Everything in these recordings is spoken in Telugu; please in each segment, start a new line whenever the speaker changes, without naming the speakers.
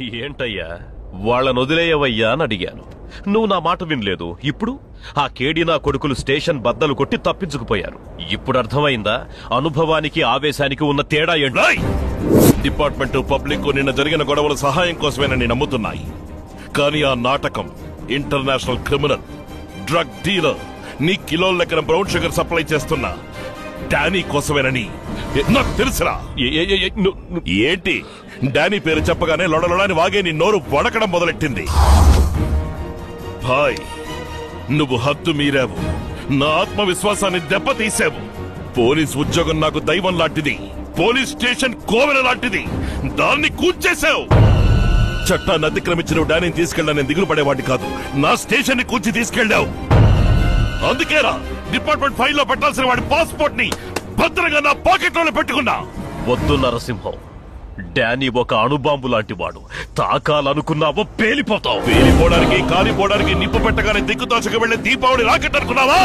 ఏంటయ్యా వాళ్ళను వదిలేయవయ్యా అని అడిగాను. నువ్వు నా మాట వినలేదు. ఇప్పుడు ఆ కేడి నా కొడుకులు స్టేషన్ బద్దలు కొట్టి తప్పించుకుపోయారు. ఇప్పుడు అర్థమైందా అనుభవానికి ఆవేశానికి ఉన్న తేడా ఏంటో?
డిపార్ట్మెంట్ పబ్లిక్ నిన్న జరిగిన గొడవలు సహాయం కోసమేనని నమ్ముతున్నాయి. కానీ ఆ నాటకం ఇంటర్నేషనల్ క్రిమినల్, డ్రగ్ డీలర్, నీ కిలోల లెక్కన బ్రౌన్ షుగర్ సప్లై చేస్తున్నా డానీ కోసమేనని నాకు తెలుసురా. ఏంటి డానీ పేరు చెప్పగానే లొడలొడని వాగే నీ నోరు వడకడం మొదలెట్టింది. భాయ్, నువ్వు హద్దు మీరావు, నా ఆత్మవిశ్వాసాన్ని దెబ్బతీసావు. పోలీస్ ఉద్యోగం నాకు దైవం లాంటిది, పోలీస్ స్టేషన్ కోవెల లాంటిది, దాన్ని కూల్చేశావు. చట్టాన్ని అతిక్రమించిన డానీని తీసుకెళ్ళా నేను దిగులు పడేవాడి కాదు, నా స్టేషన్ ని కూల్చి తీసుకెళ్ళావు. అందుకేరా డిపార్ట్మెంట్ ఫైల్లో పెట్టాల్సిన వాడి పాస్పోర్ట్ ని భద్రంగా నా పాకెట్ లోనే పెట్టుకున్నా.
వద్దు నరసింహం, డానీ ఒక అణుబాంబు లాంటి వాడు. తాకాలనుకున్నావో పేలిపోతావు.
పేలిపోవడానికి కాలిపోవడానికి నిప్పు పెట్టగానే దిక్కుతోచక వెళ్లే దీపావళి రాకెట్ అనుకున్నావా?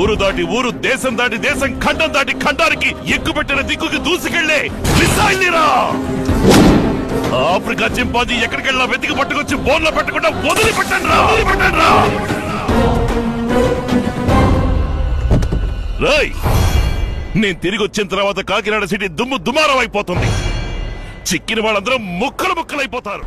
ఊరు దాటి ఊరు, దేశం దాటి దేశం, ఖండం దాటి ఖండానికి ఎక్కుపెట్టిన దిక్కుకి దూసుకెళ్లే మిసైల్నిరా. ఆఫ్రికా చింపాజీ ఎక్కడికెళ్ళా వెతికి పట్టుకొచ్చి బోన్లో పెట్టకుండా వదిలిపెట్టండి రా. రాయ్, నేను తిరిగి వచ్చిన తర్వాత కాకినాడ సిటీ దుమ్ము దుమారం అయిపోతుంది. చిక్కిన వాళ్ళందరూ ముక్కలు ముక్కలైపోతారు.